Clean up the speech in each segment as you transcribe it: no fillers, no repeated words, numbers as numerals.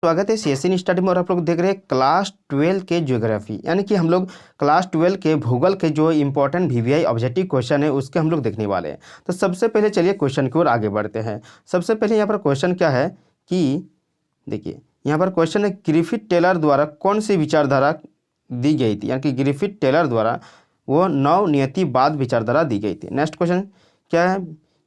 स्वागत है CSC study में। और आप लोग देख रहे हैं क्लास 12 के ज्योग्राफी, यानी कि हम लोग क्लास 12 के भूगोल के जो इंपॉर्टेंट वीवीआई ऑब्जेक्टिव क्वेश्चन है उसके हम लोग देखने वाले हैं। तो सबसे पहले चलिए क्वेश्चन की ओर आगे बढ़ते हैं। सबसे पहले यहाँ पर क्वेश्चन क्या है कि देखिए यहाँ पर क्वेश्चन है ग्रिफिथ टेलर द्वारा कौन सी विचारधारा दी गई थी, यानी कि ग्रिफिथ टेलर द्वारा वो नवनियतिवाद विचारधारा दी गई थी। नेक्स्ट क्वेश्चन क्या है,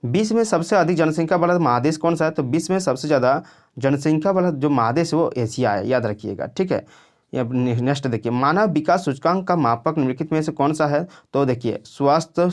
विश्व में सबसे अधिक जनसंख्या वाला महादेश कौन सा है? तो विश्व में सबसे ज़्यादा जनसंख्या वाला जो महादेश है वो एशिया है, याद रखिएगा, ठीक है। नेक्स्ट देखिए, मानव विकास सूचकांक का मापक निम्नलिखित में से कौन सा है? तो देखिए स्वास्थ्य,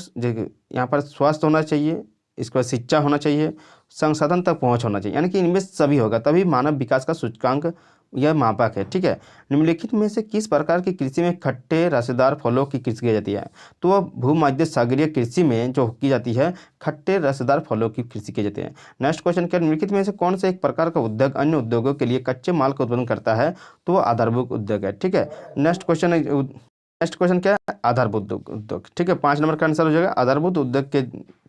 यहाँ पर स्वास्थ्य होना चाहिए, इसके बाद शिक्षा होना चाहिए, संसाधन तक पहुंच होना चाहिए, यानी कि इनमें सभी होगा तभी मानव विकास का सूचकांक यह मापक है, ठीक है। निम्नलिखित में से किस प्रकार की कृषि में खट्टे रसेदार फलों की कृषि की जाती है? तो वह भूमध्य सागरीय कृषि में जो की जाती है खट्टे रसेदार फलों की कृषि की जाती है। नेक्स्ट क्वेश्चन क्या, निम्नलिखित में से कौन से एक प्रकार का उद्योग अन्य उद्योगों के लिए कच्चे माल का उत्पादन करता है? तो वह आधारभूत उद्योग है, ठीक है। नेक्स्ट क्वेश्चन क्या है, आधारभूत उद्योग, ठीक है। 5 नंबर का आंसर हो जाएगा आधारभूत उद्योग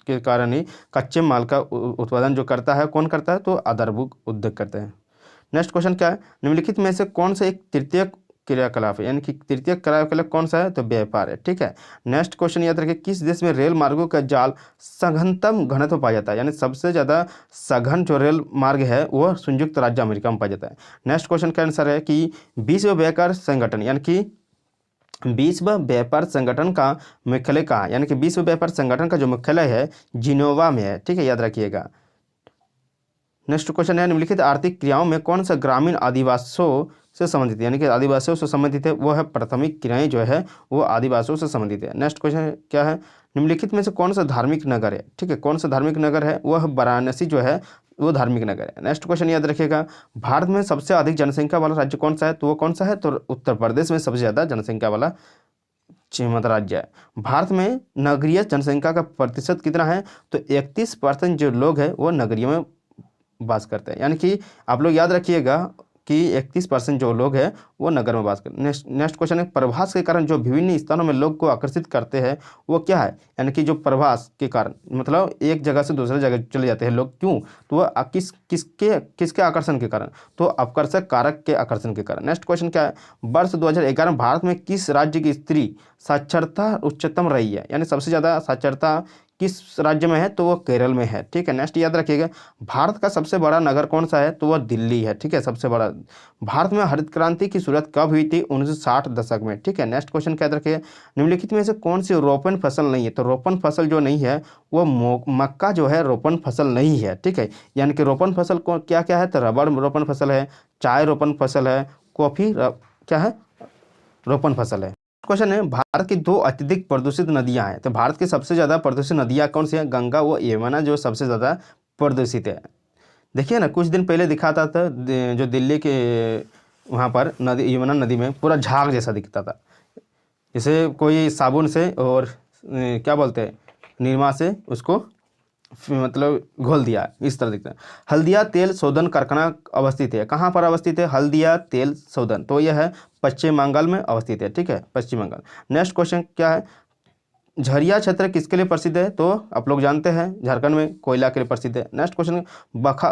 के कारण ही कच्चे माल का उत्पादन जो करता है कौन करता है? तो आधारभूत उद्योग करते हैं। नेक्स्ट क्वेश्चन क्या है, निम्नलिखित में से कौन सा एक तृतीय क्रियाकलाप है, यानी कि तृतीय क्रियाकलाप कौन सा है? तो व्यापार है, ठीक है। नेक्स्ट क्वेश्चन याद रखिए, किस देश में रेल मार्गों का जाल सघनतम घनत्व पाया जाता है? यानी सबसे ज़्यादा सघन जो रेल मार्ग है वो संयुक्त राज्य अमेरिका में पाया जाता है। नेक्स्ट क्वेश्चन का आंसर है कि विश्व व्यापार संगठन, यानी कि विश्व व्यापार संगठन का मुख्यालय कहाँ? यानी कि विश्व व्यापार संगठन का जो मुख्यालय है जिनोवा में है, ठीक है, याद रखिएगा। नेक्स्ट क्वेश्चन है, निम्नलिखित आर्थिक क्रियाओं में कौन सा ग्रामीण आदिवासियों से संबंधित है? यानी कि आदिवासियों से संबंधित है वो है प्राथमिक क्रियाएं जो है वो आदिवासियों से संबंधित है। नेक्स्ट क्वेश्चन क्या है, निम्नलिखित में से कौन सा धार्मिक नगर है? ठीक है, कौन सा धार्मिक नगर है? वह वाराणसी जो है वो धार्मिक नगर है। नेक्स्ट क्वेश्चन याद रखिएगा, भारत में सबसे अधिक जनसंख्या वाला राज्य कौन सा है? तो वो कौन सा है? तो उत्तर प्रदेश में सबसे ज़्यादा जनसंख्या वाला राज्य है। भारत में नगरीय जनसंख्या का प्रतिशत कितना है? तो 31% जो लोग हैं वो नगरीय में वास करते हैं, यानी कि आप लोग याद रखिएगा कि 31% जो लोग हैं वो नगर में वास करते हैं। नेक्स्ट क्वेश्चन है, प्रवास के कारण जो विभिन्न स्थानों में लोग को आकर्षित करते हैं वो क्या है? यानी कि जो प्रवास के कारण मतलब एक जगह से दूसरी जगह चले जाते हैं लोग, क्यों? तो वह किसके आकर्षण के कारण? तो आकर्षक कारक के आकर्षण के कारण। नेक्स्ट क्वेश्चन क्या है, वर्ष 2011 में भारत में किस राज्य की स्त्री साक्षरता उच्चतम रही है? यानी सबसे ज़्यादा साक्षरता किस राज्य में है? तो वो केरल में है, ठीक है। नेक्स्ट याद रखिएगा, भारत का सबसे बड़ा नगर कौन सा है? तो वह दिल्ली है, ठीक है, सबसे बड़ा। भारत में हरित क्रांति की शुरुआत कब हुई थी? 1960 दशक में, ठीक है। नेक्स्ट क्वेश्चन क्या याद रखिएगा, निम्नलिखित में से कौन सी रोपण फसल नहीं है? तो रोपण फसल जो नहीं है वो मक्का जो है रोपण फसल नहीं है, ठीक है। यानी कि रोपण फसल को क्या क्या है? तो रबड़ रोपण फसल है, चाय रोपण फसल है, कॉफी क्या है? रोपण फसल है। क्वेश्चन है, भारत की 2 अत्यधिक प्रदूषित नदियां हैं। तो भारत की सबसे ज़्यादा प्रदूषित नदियां कौन सी हैं? गंगा व यमुना जो सबसे ज़्यादा प्रदूषित है। देखिए ना, कुछ दिन पहले दिखाता था जो दिल्ली के वहाँ पर नदी यमुना नदी में पूरा झाग जैसा दिखता था, जैसे कोई साबुन से और क्या बोलते हैं निरमा से उसको मतलब घोल दिया, इस तरह दिखता है। हल्दिया तेल शोधन कारखाना अवस्थित है, कहाँ पर अवस्थित है? हल्दिया तेल शोधन, तो यह है पश्चिम बंगाल में अवस्थित है, ठीक है, पश्चिम बंगाल। नेक्स्ट क्वेश्चन क्या है, झरिया क्षेत्र किसके लिए प्रसिद्ध है? तो आप लोग जानते हैं झारखंड में कोयला के लिए प्रसिद्ध है। नेक्स्ट क्वेश्चन,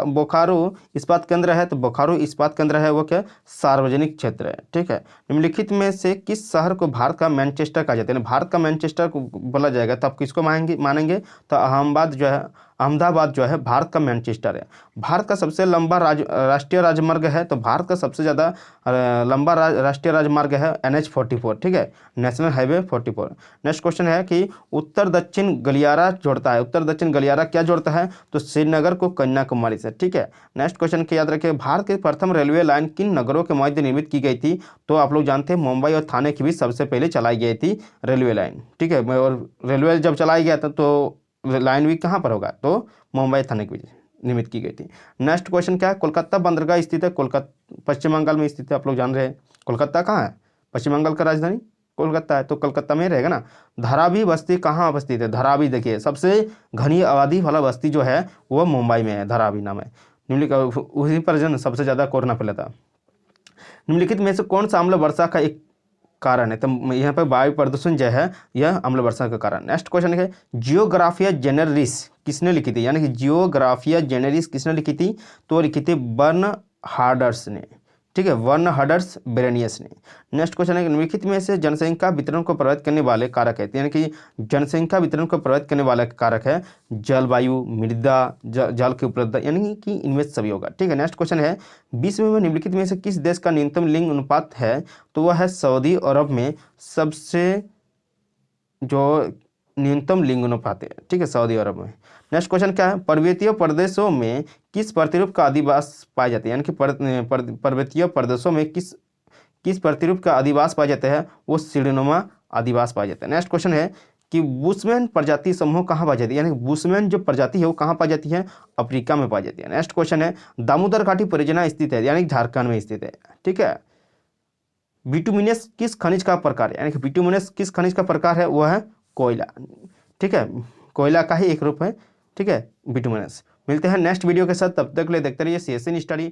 बोकारो इस्पात केंद्र है, तो बोकारो इस्पात केंद्र है वो क्या? सार्वजनिक क्षेत्र है, ठीक है। निम्नलिखित में से किस शहर को भारत का मैनचेस्टर कहा जाता है? भारत का मैनचेस्टर को बोला जाएगा तो आप किसको मानेंगे? तो अहमदाबाद जो है भारत का मैनचेस्टर है। भारत का सबसे लंबा राष्ट्रीय राजमार्ग है, तो भारत का सबसे ज़्यादा लंबा राष्ट्रीय राजमार्ग है NH44, ठीक है, नेशनल हाईवे 44। नेक्स्ट क्वेश्चन है कि उत्तर दक्षिण गलियारा जोड़ता है, उत्तर दक्षिण गलियारा क्या जोड़ता है? तो श्रीनगर को कन्याकुमारी से, ठीक है। नेक्स्ट क्वेश्चन के याद रखिए, भारत की प्रथम रेलवे लाइन किन नगरों के मध्य निर्मित की गई थी? तो आप लोग जानते हैं मुंबई और थाने के बीच सबसे पहले चलाई गई थी रेलवे लाइन, ठीक है। और रेलवे जब चलाई गया था तो लाइन भी कहाँ पर होगा? तो मुंबई थाने के बीच निर्मित की गई थी। नेक्स्ट क्वेश्चन क्या है, कोलकाता बंदरगाह स्थित है, कोलकाता पश्चिम बंगाल में स्थित है, आप लोग जान रहे हैं। कोलकाता कहाँ है? पश्चिम बंगाल का राजधानी कोलकाता है, तो कोलकाता में रहेगा ना। धारावी बस्ती कहाँ अवस्थित है? धारावी देखिए सबसे घनी आबादी वाला बस्ती जो है वो मुंबई में है, धारावी नाम है। निम्नलिखित उसी पर जो सबसे ज़्यादा कोरोना फैला था। निम्नलिखित में से कौन सा अम्ल वर्षा का एक कारण है? तो यहाँ पर वायु प्रदूषण जो है यह अम्ल वर्षा का कारण। नेक्स्ट क्वेश्चन है, जियोग्राफिया जेनरिस किसने लिखी थी? यानी कि जियोग्राफिया जेनरिस किसने लिखी थी? तो लिखी थी बर्नहार्डस ने, ठीक है, वर्नहर्ड्स बेरेनियस ने। नेक्स्ट क्वेश्चन है निम्नलिखित में से जनसंख्या वितरण को प्रभावित करने वाले कारक है, यानी कि जनसंख्या वितरण को प्रभावित करने वाला कारक है जलवायु, मृदा, जल की उपलब्धता, यानी कि इनमें सभी होगा। ठीक है, नेक्स्ट क्वेश्चन है विश्व में निम्नलिखित में से किस देश का न्यूनतम लिंग अनुपात है, तो वह है सऊदी अरब में सबसे जो न्यूनतम लिंग अनुपात है। ठीक है, सऊदी अरब में। नेक्स्ट क्वेश्चन क्या है, पर्वतीय प्रदेशों में किस प्रतिरूप का अधिवास पाए जाते हैं, यानी कि पर्वतीय प्रदेशों में किस प्रतिरूप का अधिवास पाया जाता है, वो सीढ़ीनुमा अधिवास पाया जाता है। नेक्स्ट क्वेश्चन है कि बुशमैन प्रजाति समूह कहाँ पाई जाती है, यानी कि बुशमैन जो प्रजाति है वो कहाँ पाई जाती है, अफ्रीका में पाई जाती है। नेक्स्ट क्वेश्चन है दामोदर घाटी परियोजना स्थित है, यानी झारखंड में स्थित है। ठीक है, बिटुमिनस किस खनिज का प्रकार है, यानी कि बिटुमिनस किस खनिज का प्रकार है, वह है कोयला। ठीक है, कोयला का ही एक रूप है। ठीक है, बिटुमिनस। मिलते हैं नेक्स्ट वीडियो के साथ, तब तक के लिए देखते रहिए CSN स्टडी।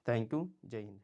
थैंक यू, जय हिंद।